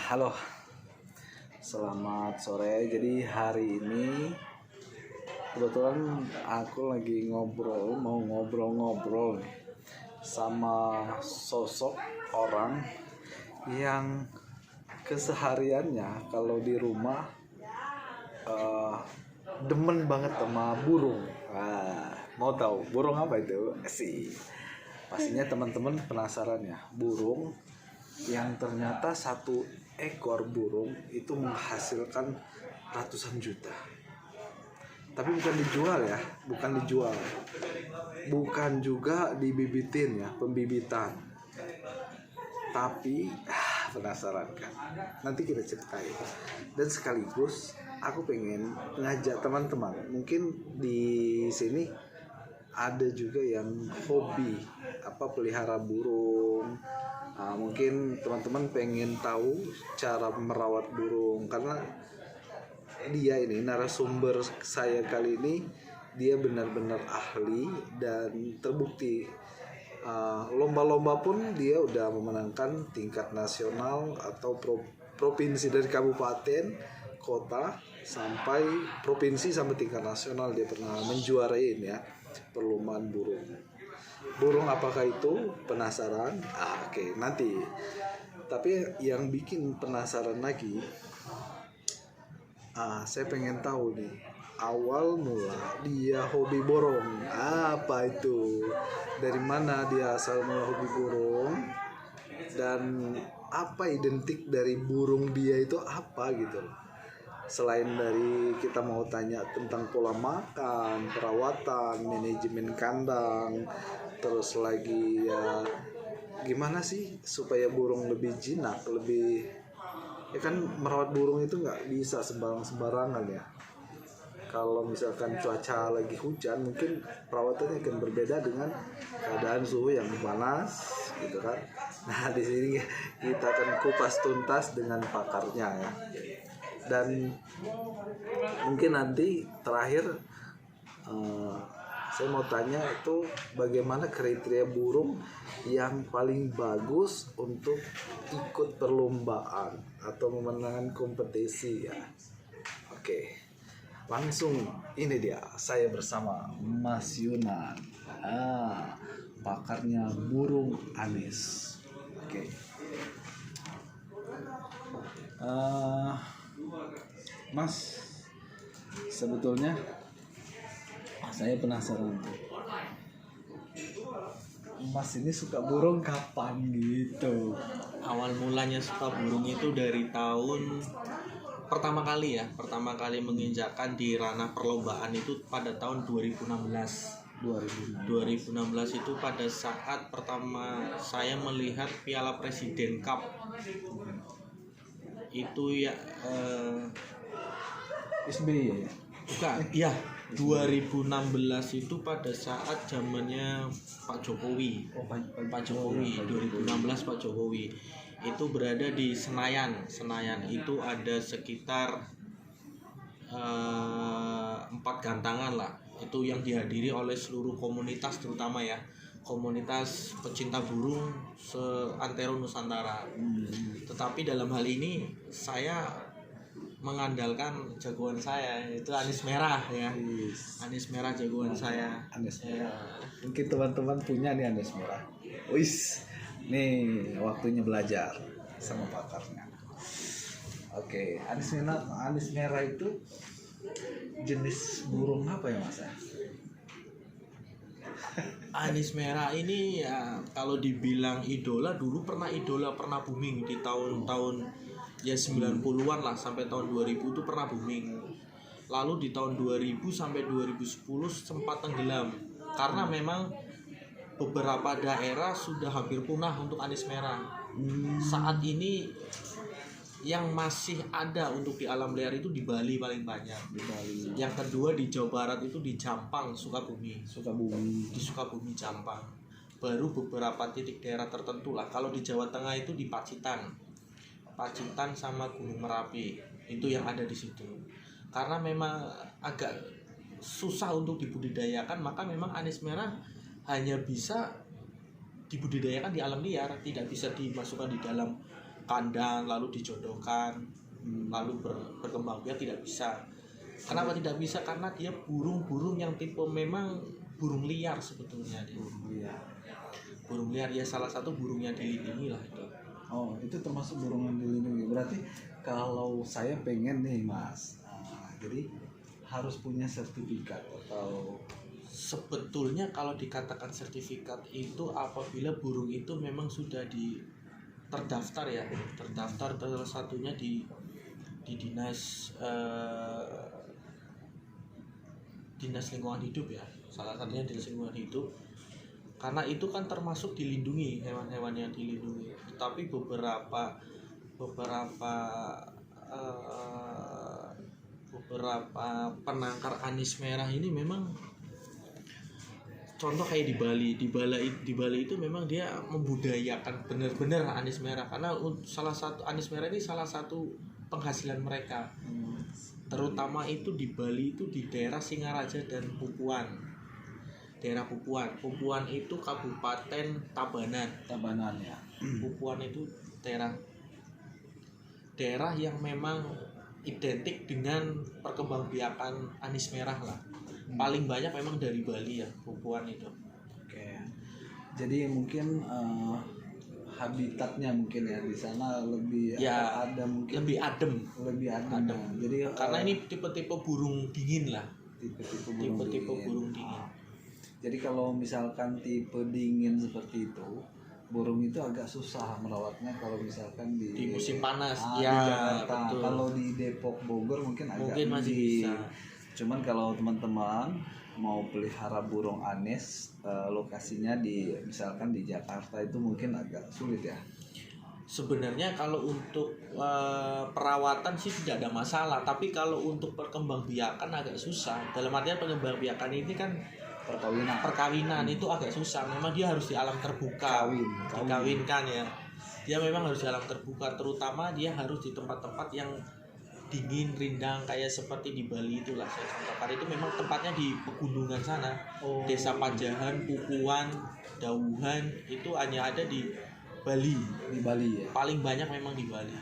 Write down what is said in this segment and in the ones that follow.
Halo, selamat sore. Jadi hari ini kebetulan aku lagi mau ngobrol-ngobrol nih sama sosok orang yang kesehariannya kalau di rumah demen banget sama burung. Mau tahu burung apa itu? Sih. Pastinya teman-teman penasaran ya, burung yang ternyata satu ekor burung itu menghasilkan ratusan juta. Tapi bukan dijual ya, bukan juga dibibitin ya, pembibitan. Tapi penasaran kan? Nanti kita ceritain. Dan sekaligus aku pengen ngajak teman-teman. Mungkin di sini ada juga yang hobi pelihara burung. Mungkin teman-teman pengen tahu cara merawat burung, karena dia ini narasumber saya kali ini, dia benar-benar ahli dan terbukti. Lomba-lomba pun dia udah memenangkan tingkat nasional atau provinsi, dari kabupaten, kota sampai provinsi sampai tingkat nasional dia pernah menjuarain ya perlombaan burung. Burung apakah itu? Penasaran? Oke, nanti. Tapi yang bikin penasaran lagi, saya pengen tahu nih, awal mula dia hobi burung. Apa itu? Dari mana dia asal mula hobi burung? Dan apa identik dari burung dia itu apa gitu loh. Selain dari kita mau tanya tentang pola makan, perawatan, manajemen kandang, terus lagi ya gimana sih supaya burung lebih jinak, lebih ya kan, merawat burung itu nggak bisa sembarangan ya. Kalau misalkan cuaca lagi hujan, mungkin perawatannya akan berbeda dengan keadaan suhu yang panas gitu kan. Nah, di sini kita akan kupas tuntas dengan pakarnya ya. Dan mungkin nanti terakhir saya mau tanya itu bagaimana kriteria burung yang paling bagus untuk ikut perlombaan atau memenangkan kompetisi ya. Oke, langsung ini dia, saya bersama Mas Yunan, pakarnya burung Anis. Oke. Mas, sebetulnya saya penasaran, Mas ini suka burung kapan gitu? Awal mulanya suka burung itu dari tahun pertama kali menginjakkan di ranah perlombaan itu pada tahun 2016 itu pada saat pertama saya melihat Piala Presiden Cup itu ya. SBY ya? Bukan, ya 2016 itu pada saat zamannya Pak Jokowi. Pak Jokowi 2016 Pak Jokowi itu berada di Senayan itu ada sekitar 4 gantangan lah, itu yang dihadiri oleh seluruh komunitas, terutama ya komunitas pecinta burung seantero Nusantara. Tetapi dalam hal ini saya mengandalkan jagoan saya, yaitu Anis Merah ya. Anis Merah jagoan saya. Anis Merah. Mungkin teman-teman punya nih Anis Merah. Wis, nih waktunya belajar sama pakarnya. Oke, Anis Merah itu jenis burung apa ya Mas? Anis Merah ini ya, kalau dibilang idola, dulu pernah booming di tahun-tahun ya 90-an lah, sampai tahun 2000 itu pernah booming. Lalu di tahun 2000 sampai 2010 sempat tenggelam karena memang beberapa daerah sudah hampir punah untuk Anis Merah. Saat ini yang masih ada untuk di alam liar itu di Bali paling banyak. Yang kedua di Jawa Barat itu di Jampang, Sukabumi, di Sukabumi, Jampang. Baru beberapa titik daerah tertentu lah. Kalau di Jawa Tengah itu di Pacitan sama Gunung Merapi, itu yang ada di situ. Karena memang agak susah untuk dibudidayakan, maka memang Anis Merah hanya bisa dibudidayakan di alam liar, tidak bisa dimasukkan di dalam kandang lalu dijodohkan lalu berkembang biak, tidak bisa. Kenapa tidak bisa? Karena dia burung-burung yang tipe memang burung liar sebetulnya dia. Burung liar ya, salah satu burung yang dilindungi lah itu. Oh, itu termasuk burung yang dilindungi. Berarti kalau saya pengen nih Mas, jadi harus punya sertifikat atau sebetulnya kalau dikatakan sertifikat itu apabila burung itu memang sudah terdaftar ya, terdaftar salah satunya di dinas dinas lingkungan hidup ya, salah satunya dinas lingkungan hidup, karena itu kan termasuk dilindungi, hewan-hewan yang dilindungi. Tetapi beberapa penangkar anis merah ini memang, contoh kayak di Bali itu memang dia membudayakan benar-benar anis merah, karena salah satu anis merah ini salah satu penghasilan mereka. Terutama itu di Bali itu di daerah Singaraja dan Pupuan. Daerah Pupuan. Pupuan itu Kabupaten Tabanan. Tabanan ya. Pupuan itu daerah yang memang identik dengan perkembangbiakan anis merah lah. Paling banyak memang dari Bali ya, Pupuan itu. Oke. Jadi mungkin habitatnya mungkin ya di sana lebih ya, ada mungkin lebih adem. Jadi karena ini tipe-tipe burung dingin lah. Tipe-tipe burung dingin. Jadi kalau misalkan tipe dingin seperti itu, burung itu agak susah merawatnya kalau misalkan di musim panas. Di Jakarta. Betul. Kalau di Depok, Bogor mungkin masih bisa. Cuman kalau teman-teman mau pelihara burung anis, lokasinya misalkan di Jakarta itu mungkin agak sulit ya. Sebenarnya kalau untuk perawatan sih tidak ada masalah, tapi kalau untuk perkembangbiakan agak susah. Dalam artian perkembangbiakan ini kan perkawinan itu agak susah. Memang dia harus di alam terbuka, dikawinkan ya. Dia memang harus di alam terbuka, terutama dia harus di tempat-tempat yang dingin, rindang, kayak seperti di Bali itulah saya contohkan. Itu memang tempatnya di pegunungan sana. Desa Pajahan, Pupuan, Dauhan itu hanya ada di Bali. Di Bali ya. Paling banyak memang di Bali.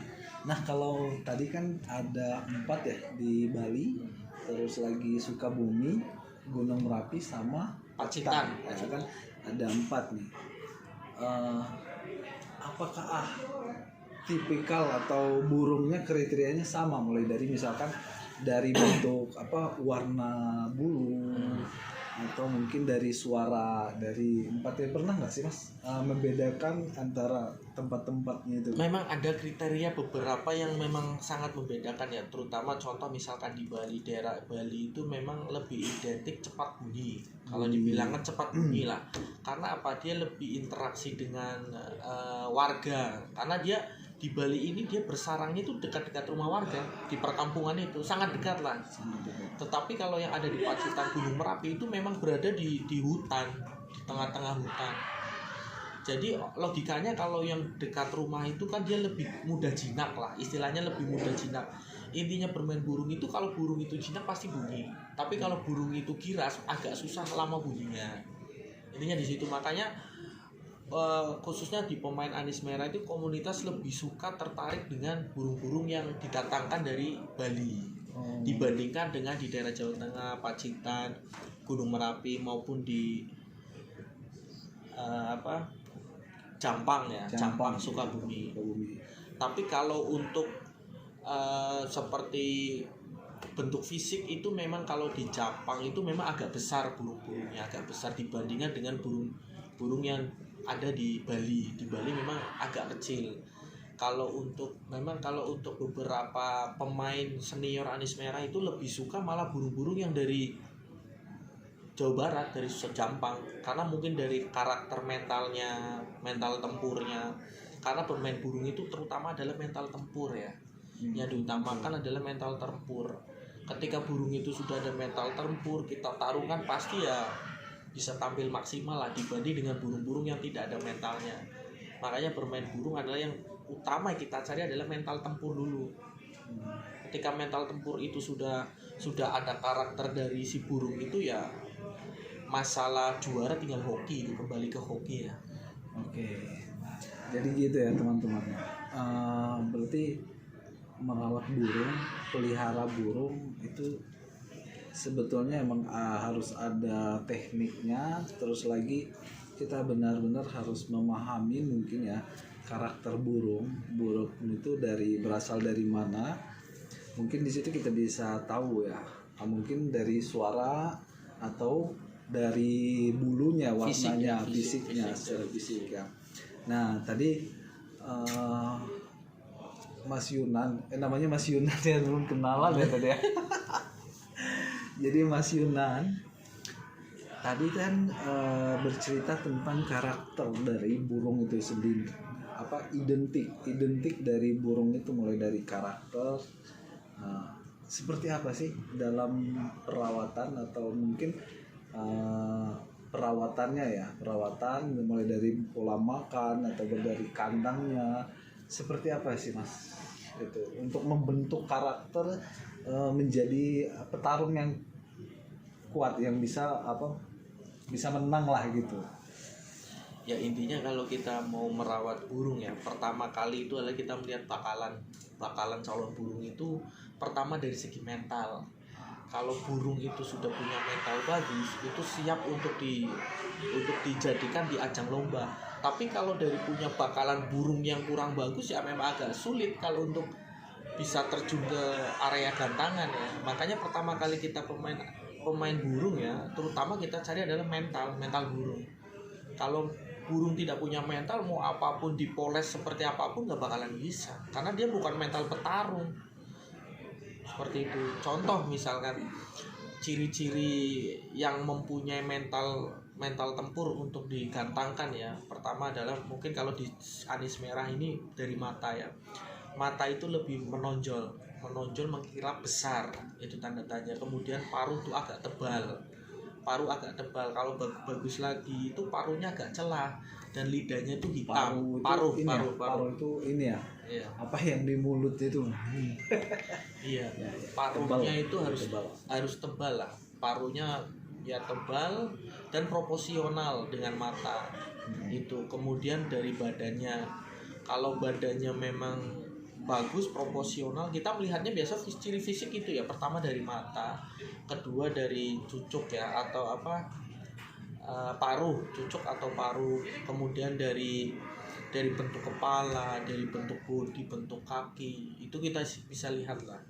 Nah kalau tadi kan ada 4 ya di Bali, terus lagi Sukabumi, Gunung Merapi sama Pacitan. Ya kan ada 4 nih. Apakah tipikal atau burungnya kriterianya sama, mulai dari misalkan dari bentuk warna bulu atau mungkin dari suara, dari 4 pernah nggak sih Mas membedakan antara tempat-tempatnya itu? Memang ada kriteria beberapa yang memang sangat membedakan ya, terutama contoh misalkan di Bali, daerah Bali itu memang lebih identik cepat bunyi. Kalau dibilangkan cepat bunyi lah, karena apa? Dia lebih interaksi dengan warga, karena dia di Bali ini dia bersarangnya itu dekat-dekat rumah warga, di perkampungan itu sangat dekat lah. Tetapi kalau yang ada di Pacitan, Gunung Merapi itu memang berada di hutan, di tengah-tengah hutan. Jadi logikanya kalau yang dekat rumah itu kan dia lebih mudah jinak lah, istilahnya lebih mudah jinak. Intinya bermain burung itu, kalau burung itu jinak pasti bunyi. Tapi kalau burung itu giras agak susah lama bunyinya. Intinya di situ, makanya khususnya di pemain anis merah itu komunitas lebih suka tertarik dengan burung-burung yang didatangkan dari Bali dibandingkan dengan di daerah Jawa Tengah, Pacitan, Gunung Merapi maupun di Jampang ya, Jampang Sukabumi. Tapi kalau untuk seperti bentuk fisik itu memang kalau di Jampang itu memang agak besar burung-burungnya, agak besar dibandingkan dengan burung yang ada di Bali. Di Bali memang agak kecil. Kalau untuk beberapa pemain senior anis merah itu lebih suka malah burung-burung yang dari Jawa Barat, dari Jampang, karena mungkin dari karakter mentalnya, mental tempurnya. Karena bermain burung itu terutama adalah mental tempur ya. Yang diutamakan adalah mental tempur. Ketika burung itu sudah ada mental tempur, kita tarungkan pasti ya bisa tampil maksimal lah dibanding dengan burung-burung yang tidak ada mentalnya. Makanya bermain burung adalah yang utama kita cari adalah mental tempur dulu. Ketika mental tempur itu sudah ada karakter dari si burung itu, ya masalah juara tinggal hoki, kembali ke hoki ya. Oke. Jadi gitu ya teman-teman. berarti merawat burung, pelihara burung itu sebetulnya emang harus ada tekniknya. Terus lagi kita benar-benar harus memahami mungkin ya karakter burung itu berasal dari mana. Mungkin di situ kita bisa tahu ya, mungkin dari suara atau dari bulunya, warnanya, fisiknya secara fisik ya. Nah tadi Mas Yunan, namanya Mas Yunan ya, belum kenalan ya tadi ya. Jadi Mas Yunan tadi kan bercerita tentang karakter dari burung itu sendiri. Apa identik dari burung itu, mulai dari karakter. Seperti apa sih dalam perawatan, atau mungkin perawatan mulai dari pola makan atau dari kandangnya, seperti apa sih Mas itu untuk membentuk karakter menjadi petarung yang kuat, yang bisa menang lah gitu. Ya intinya kalau kita mau merawat burung ya, pertama kali itu adalah kita melihat bakalan calon burung itu pertama dari segi mental. Kalau burung itu sudah punya mental bagus, itu siap untuk dijadikan di ajang lomba. Tapi kalau dari punya bakalan burung yang kurang bagus ya memang agak sulit kalau untuk bisa terjun ke area gantangan ya. Makanya pertama kali kita pemain burung ya, terutama kita cari adalah mental burung. Kalau burung tidak punya mental, mau apapun dipoles seperti apapun nggak bakalan bisa, karena dia bukan mental petarung. Seperti itu. Contoh misalkan ciri-ciri yang mempunyai mental tempur untuk digantangkan ya. Pertama adalah mungkin kalau di anis merah ini dari mata ya. Mata itu lebih menonjol mengkilap besar, itu tanda tanya. Kemudian paruh itu agak tebal. Kalau bagus lagi itu paruhnya agak celah dan lidahnya itu hitam. Paruh itu ini ya. Iya. Apa yang di mulut itu? Iya. Paruhnya itu harus tebal lah. Paruhnya ya tebal dan proporsional dengan mata. Itu. Kemudian dari badannya. Kalau badannya memang bagus, proporsional, kita melihatnya biasa ciri fisik itu ya. Pertama dari mata, kedua dari cucuk ya, atau paruh, cucuk atau paruh, kemudian dari bentuk kepala, dari bentuk bodi, bentuk kaki, itu kita bisa lihat lah.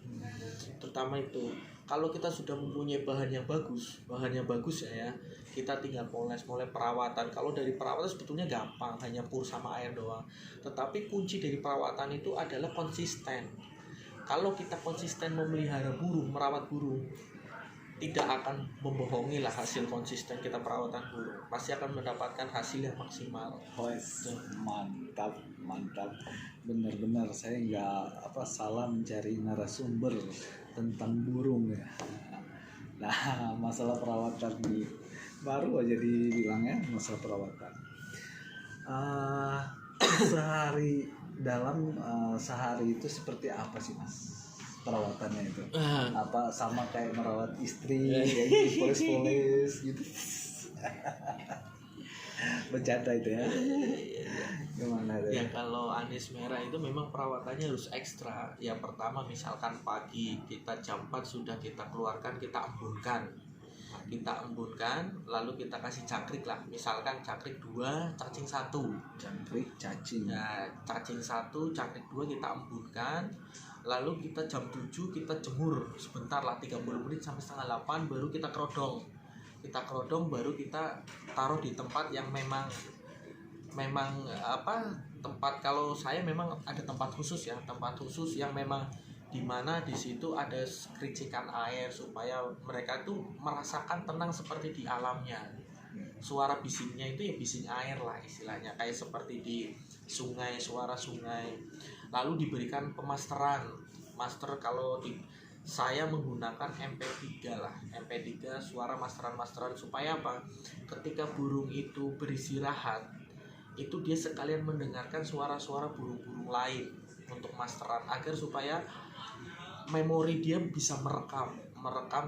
Terutama itu. Kalau kita sudah mempunyai bahan yang bagus ya, kita tinggal mulai perawatan. Kalau dari perawatan sebetulnya gampang, hanya pur sama air doang. Tetapi kunci dari perawatan itu adalah konsisten. Kalau kita konsisten memelihara burung, merawat burung, tidak akan membohongi lah hasil konsisten kita perawatan burung. Pasti akan mendapatkan hasil yang maksimal. Mantap. Benar-benar saya nggak salah mencari narasumber tentang burung ya. Nah, masalah perawatan nih baru aja dibilangnya masalah perawatan. Sehari itu seperti apa sih Mas perawatannya itu? Apa sama kayak merawat istri kayak dipoles-poles gitu? Bercanda itu ya. Gimana ya? Kalau anis merah itu memang perawatannya harus ekstra. Yang pertama misalkan pagi kita jam 4 sudah kita keluarkan, kita embunkan, lalu kita kasih cakrik lah. Misalkan cakrik 2, cacing 1. Cacing. Nah, cacing 1, cakrik 2 kita embunkan. Lalu kita jam 7 kita jemur sebentar lah, 30 menit sampai setengah 8, baru kita kerodong. Baru kita taruh di tempat yang memang tempat, kalau saya memang ada tempat khusus yang memang dimana di situ ada kericikan air supaya mereka tuh merasakan tenang seperti di alamnya. Suara bisingnya itu ya bising air lah istilahnya, kayak seperti di sungai, suara sungai. Lalu diberikan pemasteran. Kalau saya menggunakan MP3 lah, MP3 suara masteran supaya apa? Ketika burung itu beristirahat, itu dia sekalian mendengarkan suara-suara burung-burung lain untuk masteran, agar supaya memori dia bisa merekam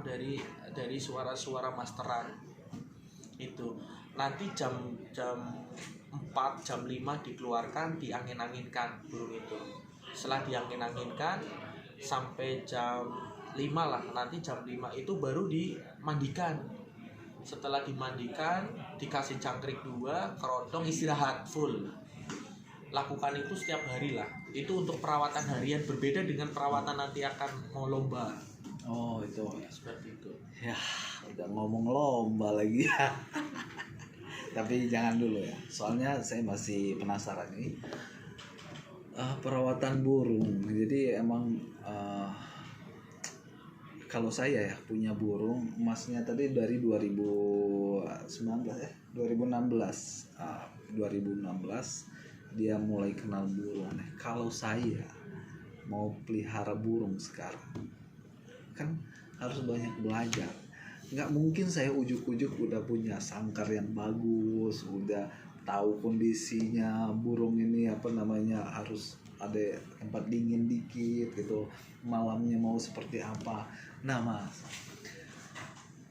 dari suara-suara masteran itu. Nanti jam 4, jam 5 dikeluarkan, diangin-anginkan burung itu Setelah diangin-anginkan sampai jam 5 lah, nanti jam 5 itu baru dimandikan. Setelah dimandikan dikasih cangkrik 2, kerontong, istirahat full. Lakukan itu setiap hari lah. Itu untuk perawatan harian, berbeda dengan perawatan nanti akan mau lomba. Oh itu Seperti itu. ya, udah ngomong lomba lagi ya. Tapi jangan dulu ya, soalnya saya masih penasaran nih. Perawatan burung. Jadi emang kalau saya ya punya burung, emasnya tadi dari 2019 ya, 2016. 2016 dia mulai kenal burung. Kalau saya mau pelihara burung sekarang, kan harus banyak belajar. Nggak mungkin saya ujuk-ujuk udah punya sangkar yang bagus, udah tahu kondisinya burung ini harus ada tempat dingin dikit gitu, malamnya mau seperti apa. Nah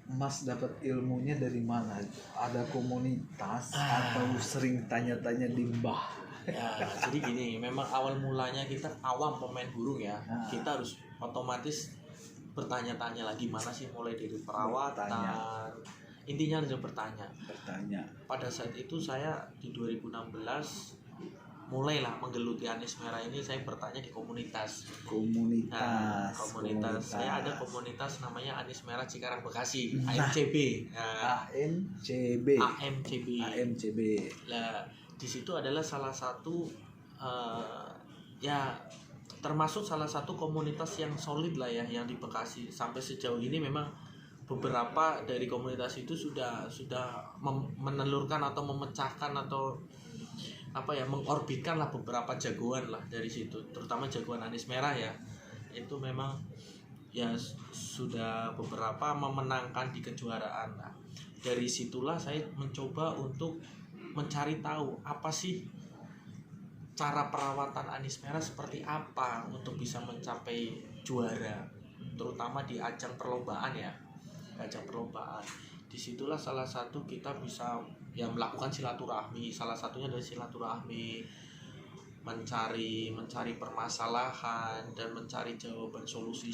Mas dapat ilmunya dari mana? Ada komunitas atau sering tanya-tanya di mbah? Ya, jadi gini, memang awal mulanya kita awam pemain burung ya. Kita harus otomatis bertanya-tanya lagi, mana sih, mulai dari perawatan. Intinya harus bertanya. Pada saat itu saya di 2016 mulailah menggeluti anis merah ini. Saya bertanya di komunitas. Komunitas. Saya ada komunitas namanya Anis Merah Cikarang Bekasi, AMCB. AMCB. Lah, di situ adalah salah satu ya termasuk salah satu komunitas yang solid lah ya, yang di Bekasi. Sampai sejauh ini memang beberapa dari komunitas itu sudah menelurkan atau memecahkan atau mengorbitkan lah beberapa jagoan lah dari situ, terutama jagoan anis merah ya. Itu memang ya sudah beberapa memenangkan di kejuaraan. Nah, dari situlah saya mencoba untuk mencari tahu apa sih cara perawatan anis merah seperti apa untuk bisa mencapai juara, terutama di ajang perlombaan ya. Disitulah salah satu kita bisa ya melakukan silaturahmi. Salah satunya dari silaturahmi, mencari permasalahan dan mencari jawaban solusi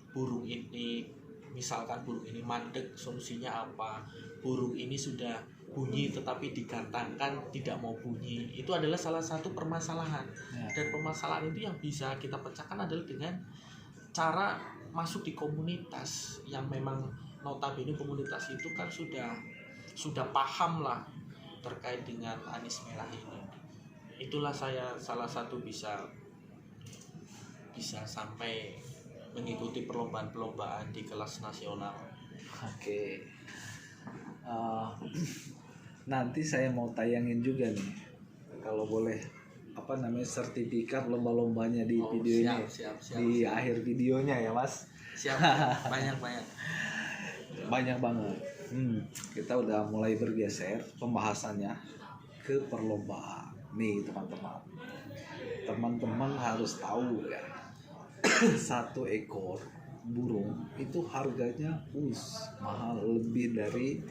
burung ini. Misalkan burung ini mandek, solusinya apa? Burung ini sudah bunyi tetapi digantangkan tidak mau bunyi. Itu adalah salah satu permasalahan. Dan permasalahan itu yang bisa kita pecahkan adalah dengan cara masuk di komunitas yang memang notabene komunitas itu kan sudah paham lah terkait dengan anis merah ini. Itulah saya salah satu bisa sampai mengikuti perlombaan di kelas nasional. Oke. Nanti saya mau tayangin juga nih, kalau boleh, sertifikat lomba-lombanya di videonya. Siap. Di akhir videonya ya Mas. Siap. Banyak banget. Kita udah mulai bergeser pembahasannya ke perlombaan nih teman-teman harus tahu ya. 1 ekor burung itu harganya mahal, lebih dari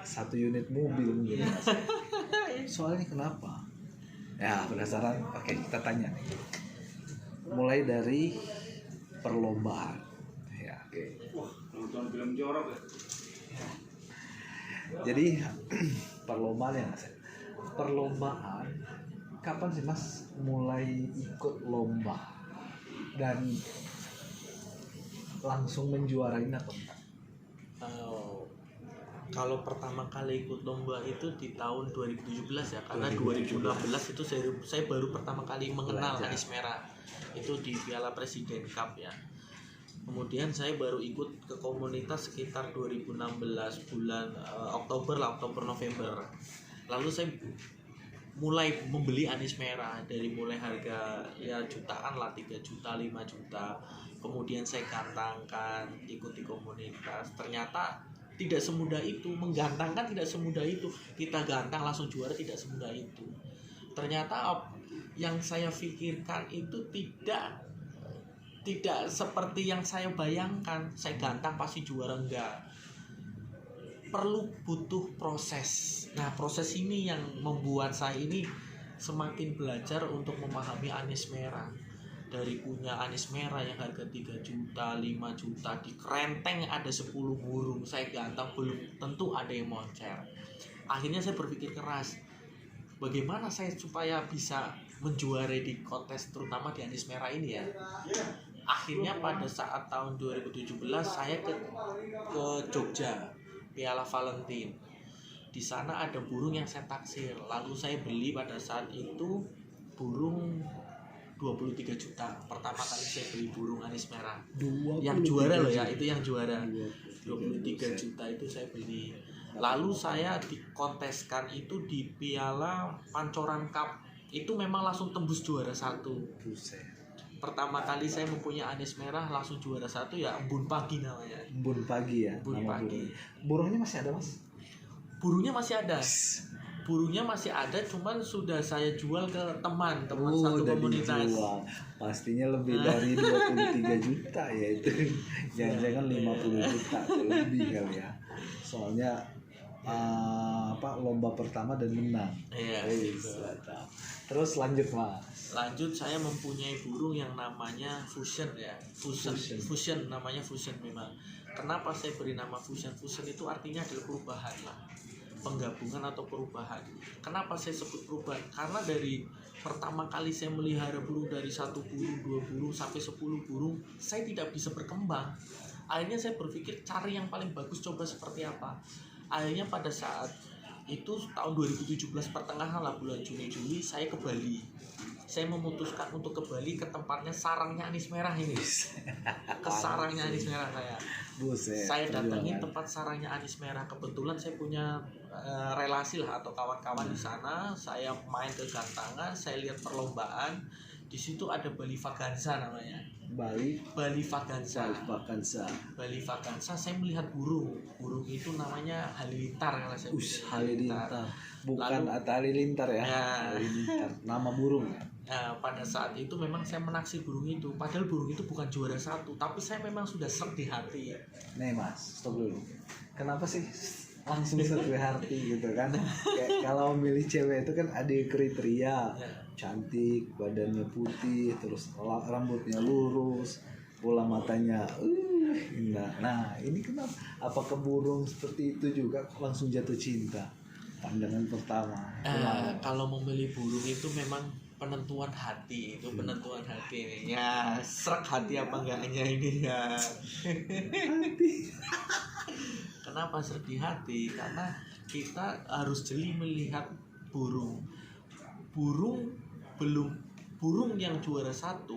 1 unit mobil mungkin. Soalnya kenapa? Ya penasaran? Oke, kita tanya. Mulai dari perlombaan. Ya, oke. Nonton film jorok ya. Jadi perlombaan ya Mas. Perlombaan kapan sih Mas mulai ikut lomba dan langsung menjuarain atau enggak? Kalau pertama kali ikut lomba itu di tahun 2017 ya, karena 2016 itu saya baru pertama kali mengenal anis merah itu di Piala Presiden Cup ya. Kemudian saya baru ikut ke komunitas sekitar 2016 bulan Oktober November. Lalu saya mulai membeli anis merah dari mulai harga ya jutaan lah, 3 juta, 5 juta. Kemudian saya gantangkan, ikuti komunitas. Ternyata tidak semudah itu, menggantangkan tidak semudah itu. Kita gantang langsung juara tidak semudah itu. Ternyata yang saya pikirkan itu tidak seperti yang saya bayangkan. Saya gantang pasti juara, enggak. Butuh proses. Nah, proses ini yang membuat saya ini semakin belajar untuk memahami anis merah. Dari punya anis merah yang harga 3 juta, 5 juta, di kerenteng ada 10 burung, saya ganteng belum tentu ada yang moncer. Akhirnya saya berpikir keras, bagaimana saya supaya bisa menjuarai di kontes terutama di anis merah ini ya. Akhirnya pada saat tahun 2017 saya ke Jogja, Piala Valentine. Di sana ada burung yang saya taksir, lalu saya beli pada saat itu burung 23 juta. Pertama kali saya beli burung anis merah. Yang juara loh ya, itu yang juara. 23 juta itu saya beli. Lalu saya dikonteskan itu di Piala Pancoran Cup. Itu memang langsung tembus juara 1. Pertama kali saya mempunyai anis merah langsung juara 1 ya, embun pagi namanya. Embun pagi ya. Embun pagi. Burungnya masih ada, Mas? Burungnya masih ada. Burungnya masih ada, cuman sudah saya jual ke teman satu udah komunitas. Dijual. Pastinya lebih dari 23 juta ya itu. Jangan-jangan 50 juta lebih kali ya. Soalnya lomba pertama dan menang. Iya. Terus lanjut, Mas. Lanjut, saya mempunyai burung yang namanya Fusion ya. Fusion namanya Fusion memang. Kenapa saya beri nama Fusion? Fusion itu artinya adalah perubahan lah. Penggabungan atau perubahan. Kenapa saya sebut perubahan? Karena dari pertama kali saya melihara burung dari 1 burung, 2 burung sampai 10 burung, saya tidak bisa berkembang. Akhirnya saya berpikir cari yang paling bagus, coba seperti apa. Akhirnya pada saat itu tahun 2017 pertengahan lah, bulan Juni saya ke Bali. Saya memutuskan untuk ke Bali, ke tempatnya sarangnya anis merah ini. Ke sarangnya anis merah saya. Buset, Saya datangin tempat sarangnya anis merah. Kebetulan saya punya relasi lah atau kawan-kawan di sana. Saya main ke gantangan, saya lihat perlombaan. Di situ ada Bali Vaganza namanya. Bali Vaganza. Saya melihat burung itu namanya halilintar kalau saya bilang. Halilintar. Bukan Atta Halilintar ya. Halilintar. Nama burung. Nah, pada saat itu memang saya menaksir burung itu. Padahal burung itu bukan juara 1, tapi saya memang sudah sreg di hati. Nih Mas, stop dulu. Kenapa sih langsung sreg di hati gitu kan? Kayak kalau milih cewek itu kan ada kriteria. Cantik, badannya putih, terus rambutnya lurus, bola matanya indah. Nah, ini kenapa? Apakah burung seperti itu juga langsung jatuh cinta? Pandangan pertama. Kalau memilih burung itu memang penentuan hati, itu penentuan hati ini. Ya, sreg hati apa enggaknya ini ya. Kenapa sreg di hati? Karena kita harus jeli melihat burung yang juara 1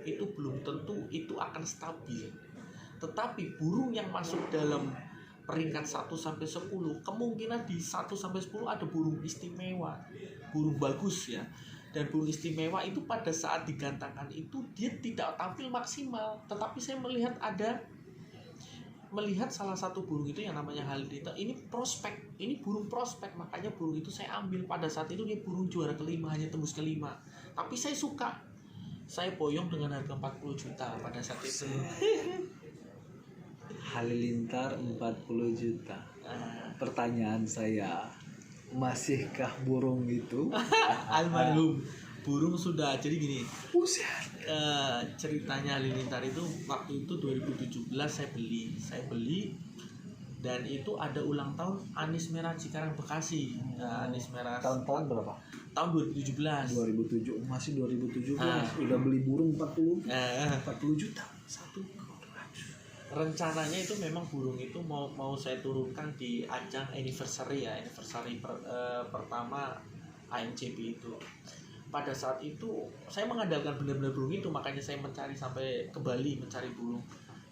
itu belum tentu itu akan stabil. Tetapi burung yang masuk dalam peringkat 1 sampai 10, kemungkinan di 1 sampai 10 ada burung istimewa, burung bagus ya. Dan burung istimewa itu pada saat digantangkan itu dia tidak tampil maksimal, tetapi saya melihat salah satu burung itu yang namanya halilintar, ini burung prospek, makanya burung itu saya ambil. Pada saat itu dia burung juara kelima, hanya tembus kelima, tapi saya suka, saya boyong dengan harga 40 juta pada saat itu. Halilintar 40 juta. Pertanyaan saya, masihkah burung itu? Almarhum. Burung sudah, jadi gini. Ceritanya halilintar itu waktu itu 2017 saya beli dan itu ada ulang tahun anis merah Cikarang Bekasi. Anis merah Tahun berapa? Tahun 2017. 2007, masih 2017. Udah beli burung 40 juta satu. Rencananya itu memang burung itu mau saya turunkan di ajang anniversary pertama AMCB itu. Pada saat itu saya mengandalkan benar-benar burung itu, makanya saya mencari sampai ke Bali mencari burung.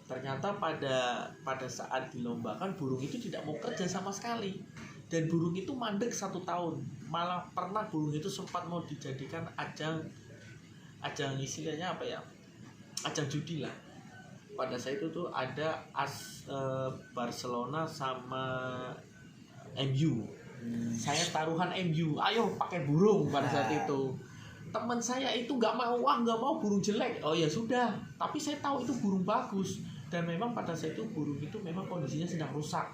Ternyata pada saat dilombakan burung itu tidak mau kerja sama sekali, dan burung itu mandek 1 tahun. Malah pernah burung itu sempat mau dijadikan ajang istilahnya apa ya, ajang judi lah. Pada saat itu tuh ada Barcelona sama MU. Saya taruhan MU, ayo pakai burung pada saat itu. Teman saya itu nggak mau burung jelek. Oh ya sudah, tapi saya tahu itu burung bagus, dan memang pada saat itu burung itu memang kondisinya sedang rusak.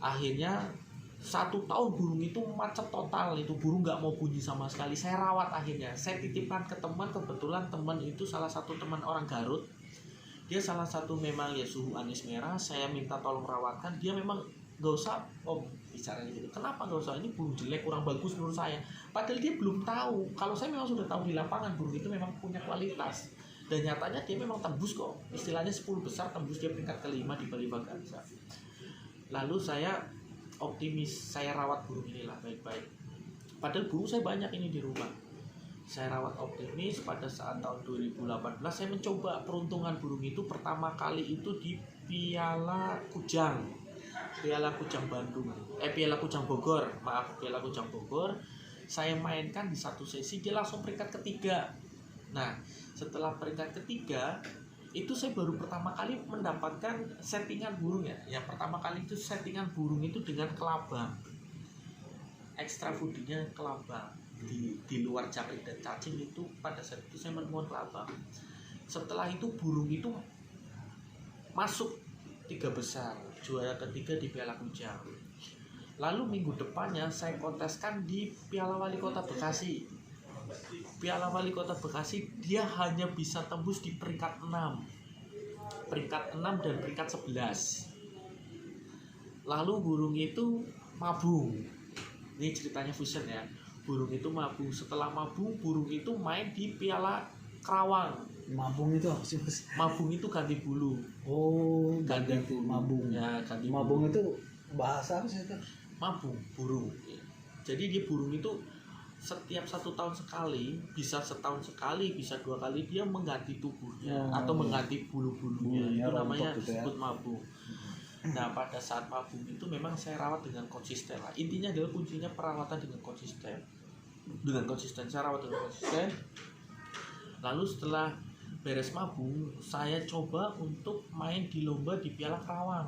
Akhirnya 1 tahun burung itu macet total, itu burung nggak mau bunyi sama sekali. Saya rawat akhirnya, saya titipkan ke teman, kebetulan teman itu salah satu teman orang Garut, dia salah satu memang ya suhu anis merah. Saya minta tolong rawatkan, dia memang nggak usah om bicaranya gitu, kenapa nggak usah, ini burung jelek kurang bagus menurut saya. Padahal dia belum tahu kalau saya memang sudah tahu di lapangan burung itu memang punya kualitas, dan nyatanya dia memang tembus kok, istilahnya 10 besar tembus, dia peringkat ke-5 di Bali Vaganza. Lalu saya optimis, saya rawat burung inilah baik-baik, padahal burung saya banyak ini di rumah. Saya rawat optimis. Pada saat tahun 2018 saya mencoba peruntungan burung itu pertama kali itu di Piala Kujang Bandung, Piala Kujang Bogor, Piala Kujang Bogor. Saya mainkan di 1 sesi, dia langsung peringkat ke-3. Nah, setelah peringkat ke-3 itu saya baru pertama kali mendapatkan settingan burung ya. Yang pertama kali itu settingan burung itu dengan kelabang, ekstra foodinya kelabang. Di luar japrik dan cacing itu pada saat itu saya menemukan kelabang. Setelah itu burung itu masuk 3 besar, juara ke-3 di Piala Kujang. Lalu minggu depannya saya konteskan di Piala Wali Kota Bekasi. Piala Wali Kota Bekasi dia hanya bisa tembus di peringkat 6 dan peringkat 11. Lalu burung itu mabung. Ini ceritanya fusion ya. Burung itu mabung. Setelah mabung, burung itu main di Piala Kerawang. Mabung itu apa sih Mas? Mabung itu ganti bulu. Oh, Ganti bulu. mabung. Ya, ganti Mabung bulu. itu bahasa apa sih itu? Mabung, burung. Jadi dia burung itu setiap 1 tahun sekali, bisa setahun sekali, bisa 2 kali dia mengganti tubuhnya atau mengganti bulu-bulunya. Bulunya Itu namanya rontok gitu ya. disebut mabung. Nah, pada saat mabung itu memang saya rawat dengan konsisten lah. Intinya adalah kuncinya perawatan dengan konsisten. Saya rawat dengan konsisten. Lalu setelah beres mabung, saya coba untuk main di lomba di Piala Kerawang.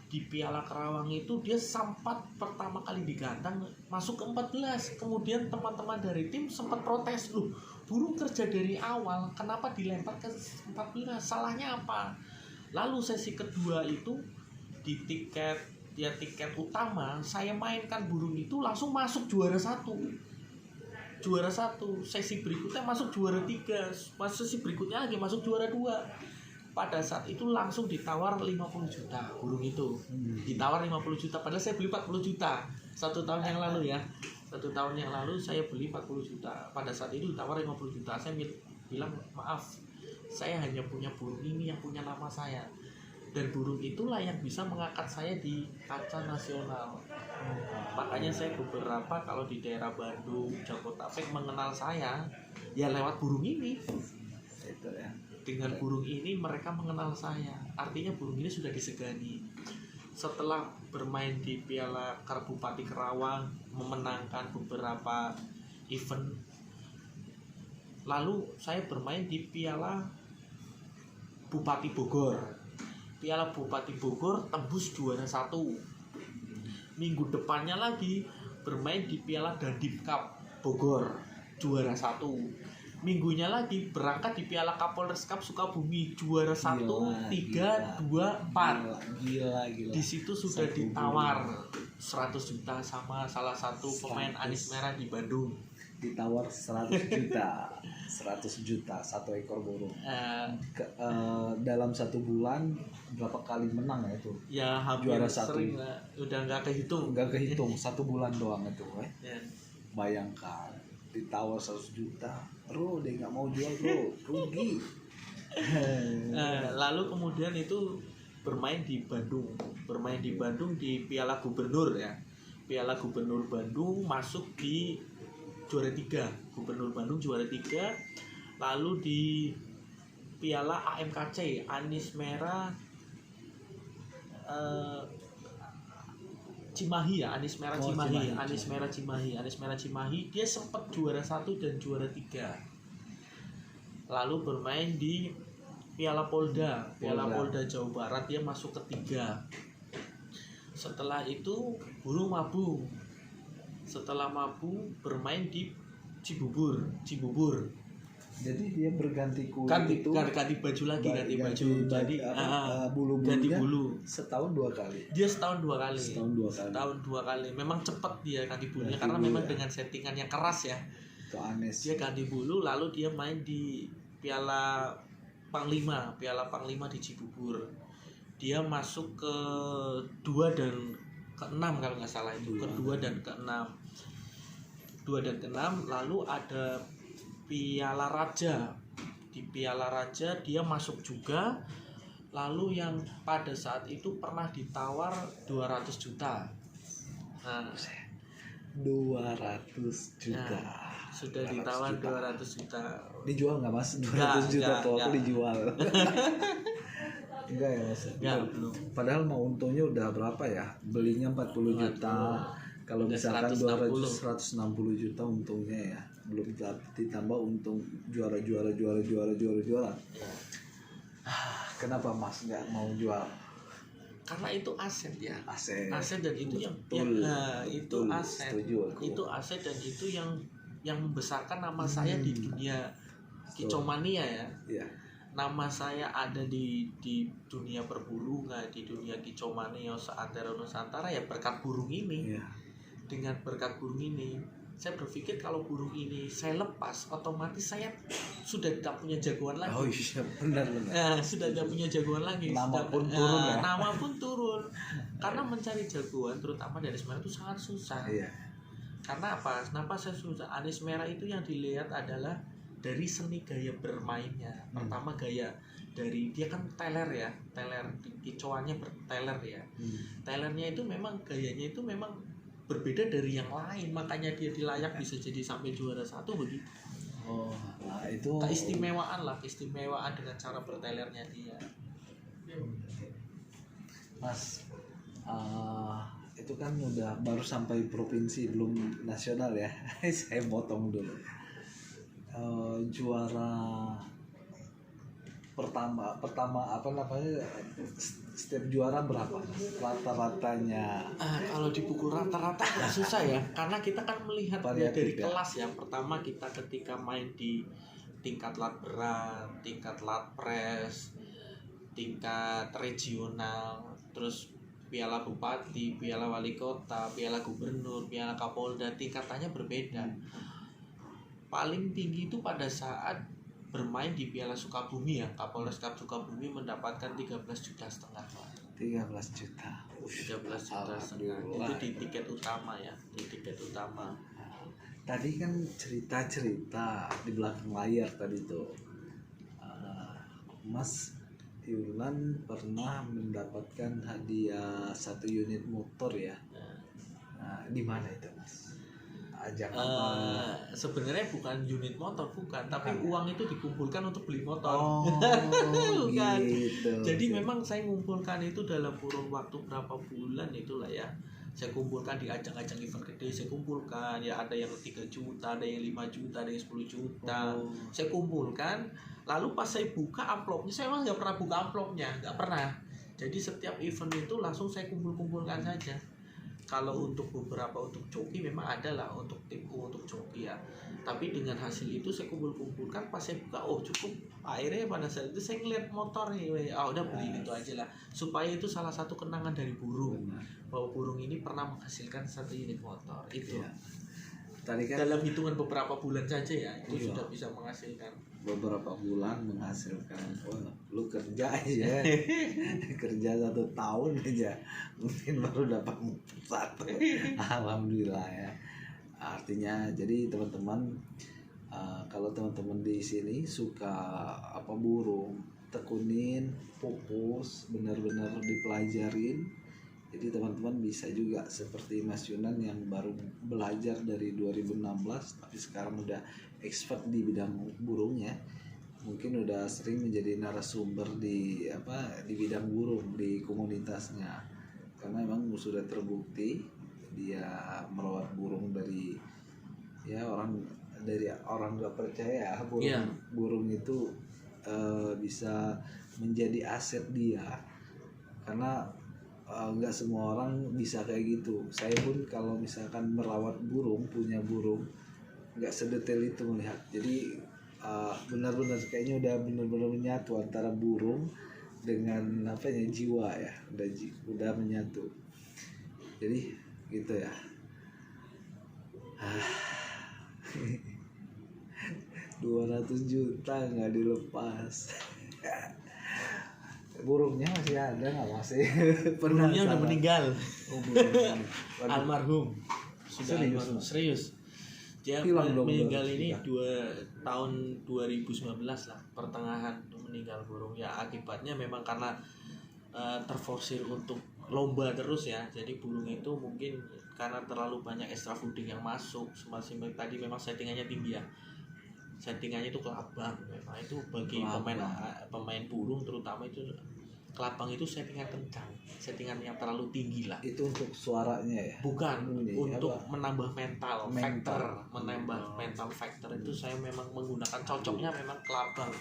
Di Piala Kerawang itu dia sempat pertama kali digantang masuk ke 14. Kemudian teman-teman dari tim sempat protes, loh burung kerja dari awal kenapa dilempar ke 14, salahnya apa? Lalu sesi kedua itu di tiket utama saya mainkan burung itu langsung masuk juara 1. Sesi berikutnya masuk juara 3, sesi berikutnya lagi masuk juara 2. Pada saat itu langsung ditawar 50 juta burung itu. Ditawar 50 juta, padahal saya beli 40 juta 1 tahun yang lalu ya. 1 tahun yang lalu saya beli 40 juta. Pada saat itu ditawar 50 juta. Saya bilang, maaf, saya hanya punya burung ini yang punya nama saya. Dan burung itulah yang bisa mengangkat saya di kancah nasional. Makanya saya beberapa kalau di daerah Bandung, Jabodetabek mengenal saya ya lewat burung ini. Itu ya. Dengan burung ini mereka mengenal saya. Artinya burung ini sudah disegani. Setelah bermain di Piala Bupati Kerawang, memenangkan beberapa event, lalu saya bermain di Piala Bupati Bogor. Piala Bupati Bogor tembus juara 1. Minggu depannya lagi bermain di Piala Dandim Cup Bogor, juara 1. Minggunya lagi berangkat di Piala Kapolres Cup Sukabumi, juara 1, 3, 2, 4. Gila. Di situ sudah ditawar 100 juta sama salah satu pemain anis merah di Bandung. Ditawar 100 juta. 100 juta 1 ekor burung. Dalam 1 bulan berapa kali menang ya itu? Ya hampir Juara 1. sering lah, udah nggak kehitung. Nggak kehitung 1 bulan doang itu Ya. Bayangkan ditawar 100 juta, bro, dia nggak mau jual bro, rugi. Lalu kemudian itu bermain di Bandung di Piala Gubernur ya. Piala Gubernur Bandung masuk di juara 3. Gubernur Bandung juara 3. Lalu di Piala AMKC Anis Merah Cimahi ya, Anis Merah Cimahi. Anis Merah Cimahi dia sempat juara 1 dan juara 3. Lalu bermain di Piala Polda Jawa Barat, dia masuk ke 3. Setelah itu burung mabung. Setelah mabung bermain di Cibubur. Jadi dia berganti kulit ganti itu ganti baju lagi, ganti baju. Jadi ganti bulu-bulunya bulu. setahun 2 kali. Dia setahun 2 kali. Setahun 2 kali. Memang cepat dia ganti bulunya Ganti karena bulu, memang ya. dengan settingan yang keras ya. Itu aneh sih. Dia ganti bulu lalu dia main di Piala Panglima di Cibubur. Dia masuk ke 2 dan ke-6 kalau nggak salah itu, ke-2 dan ke-6. 2 dan ke-6 lalu ada Piala Raja. Di Piala Raja dia masuk juga. Lalu yang pada saat itu pernah ditawar 200 juta. Nah, 200 juta. sudah ditawar 200 juta. Dijual nggak Mas? 200 Nggak, juta tuh aku nggak. dijual. Enggak ya Mas? Nggak, belum. Padahal mau untungnya udah berapa ya? Belinya 40 juta. Kalau Udah misalkan 160. 160 juta untungnya ya. Belum ditambah untung juara. Kenapa Mas nggak mau jual? Karena itu aset ya. Aset. Dan itu yang Betul. itu Betul, aset. setuju aku. Itu aset dan itu yang membesarkan nama saya di dunia kicomania ya. Iya. Nama saya ada di dunia perbulungan, di dunia kicomania seantero Nusantara ya berkat burung ini. Iya. Dengan berkat burung ini, saya berpikir kalau burung ini saya lepas, otomatis saya sudah tidak punya jagoan lagi. Oh iya benar. Sudah tidak punya jagoan lagi. Nama Sudah- pun turun ya. Nama pun turun. Karena mencari jagoan, terutama dari Semarang itu sangat susah. Iya. Karena apa? Kenapa saya susah? Anies Merah itu yang dilihat adalah dari seni gaya bermainnya. Pertama gaya dari dia kan teler ya, teler kicauannya berteler ya. Telernya itu memang gayanya itu memang berbeda dari yang lain, makanya dia dilayak bisa jadi sampai juara 1 begitu. Oh, nah itu Keistimewaan dengan cara bertelernya dia. Mas, itu kan udah baru sampai provinsi belum nasional ya. Saya potong dulu. Juara pertama apa namanya? Setiap juara berapa? Rata-ratanya. Kalau dipukul rata-rata agak susah ya, karena kita kan melihat Variatif dari ya. kelas ya. Pertama kita ketika main di tingkat lat berat, tingkat lat pres, tingkat regional, terus piala bupati, piala wali kota, piala gubernur, piala kapolda, tingkatannya berbeda. Paling tinggi itu pada saat bermain di Piala Sukabumi ya, Kapolres Cup Sukabumi mendapatkan 13,5 juta. 13 juta. 13,5 juta. Itu di tiket utama ya, di tiket utama. Tadi kan cerita-cerita di belakang layar tadi tuh. Mas Yulan pernah mendapatkan hadiah 1 unit motor ya. Nah, di mana itu Mas? Ajak apa? Sebenarnya bukan unit motor, bukan, tapi uang itu dikumpulkan untuk beli motor. Oh, Bukan. gitu. Jadi memang saya mengumpulkan itu dalam kurun waktu berapa bulan itulah ya. Saya kumpulkan di ajang-ajang event gede, saya kumpulkan ya, ada yang 3 juta, ada yang 5 juta, ada yang 10 juta. Saya kumpulkan, lalu pas saya buka amplopnya, saya memang nggak pernah buka amplopnya, nggak pernah. Jadi setiap event itu langsung saya kumpulkan saja. Kalau untuk beberapa untuk joki memang ada lah untuk timku untuk joki ya. Tapi dengan hasil itu saya kumpulkan, pas saya buka oh cukup. Akhirnya pada saat itu saya ngeliat motor nih, udah beli itu aja lah. Supaya itu salah satu kenangan dari burung, bahwa burung ini pernah menghasilkan 1 unit motor itu. Iya. Tadi kan Dalam hitungan beberapa bulan saja ya itu Iya. sudah bisa menghasilkan. beberapa bulan menghasilkan. Oh, lu kerja aja. Kerja 1 tahun aja mungkin baru dapat 1. Alhamdulillah ya. Artinya jadi teman-teman, kalau teman-teman di sini suka apa burung, tekunin, fokus, benar-benar dipelajarin. Jadi teman-teman bisa juga seperti Mas Yunan yang baru belajar dari 2016 tapi sekarang udah expert di bidang burungnya. Mungkin udah sering menjadi narasumber di bidang burung di komunitasnya. Karena memang sudah terbukti dia merawat burung dari orang nggak percaya burung. Iya. Burung itu bisa menjadi aset dia. Karena nggak semua orang bisa kayak gitu. Saya pun kalau misalkan merawat burung, punya burung, nggak sedetail itu melihat. Jadi benar-benar kayaknya udah benar-benar menyatu antara burung dengan apa ya, jiwa ya, udah menyatu. Jadi gitu ya. 200 juta nggak dilepas. Burungnya masih ada nggak masih? Burungnya udah meninggal. Oh, burungnya. Waduh. Almarhum. Sudah Serius, almarhum. Mas? Serius. Dia Hilang dong, meninggal 200 ini juta. tahun 2019 lah, pertengahan meninggal burung. Ya akibatnya memang karena terforsir untuk lomba terus ya. Jadi burung itu mungkin karena terlalu banyak extra fooding yang masuk. Masih tadi memang settingannya tinggi ya. Settingannya itu kelabang. Memang itu bagi pemain burung terutama itu kelabang itu settingan kencang, settingan yang terlalu tinggi lah. Itu untuk suaranya ya? Bukan, Ini, untuk apa? menambah mental factor, menambah mental factor itu saya memang menggunakan cocoknya memang kelabang.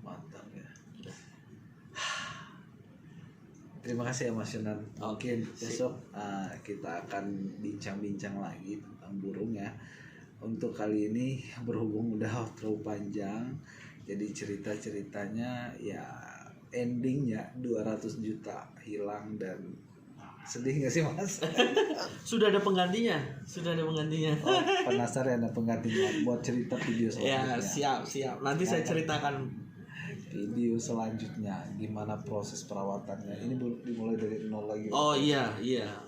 Mantap ya. Terima kasih ya Mas Yunan. Mungkin besok kita akan bincang-bincang lagi tentang burung ya. Untuk kali ini berhubung udah terlalu panjang, jadi cerita-ceritanya ya endingnya 200 juta hilang dan sedih gak sih Mas? Sudah ada penggantinya. Oh, penasaran ada penggantinya buat cerita video Ya selanjutnya. siap. Nanti saya ceritakan. Video selanjutnya gimana proses perawatannya. Ini dimulai dari nol lagi. Oh iya.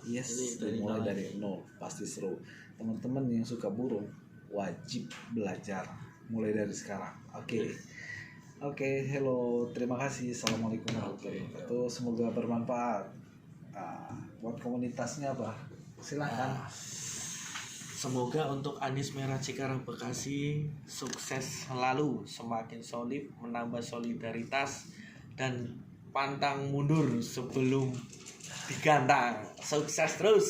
Yes, Ini dimulai dari dari nol, pasti seru. Teman-teman yang suka burung wajib belajar mulai dari sekarang. Oke, hello, terima kasih. Assalamualaikum warahmatullahi wabarakatuh. Semoga bermanfaat. Buat komunitasnya apa? Silakan. Semoga untuk Anis Merah Cikarang Bekasi sukses selalu, semakin solid, menambah solidaritas dan pantang mundur sebelum digantang. Sukses terus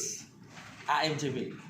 AMCB.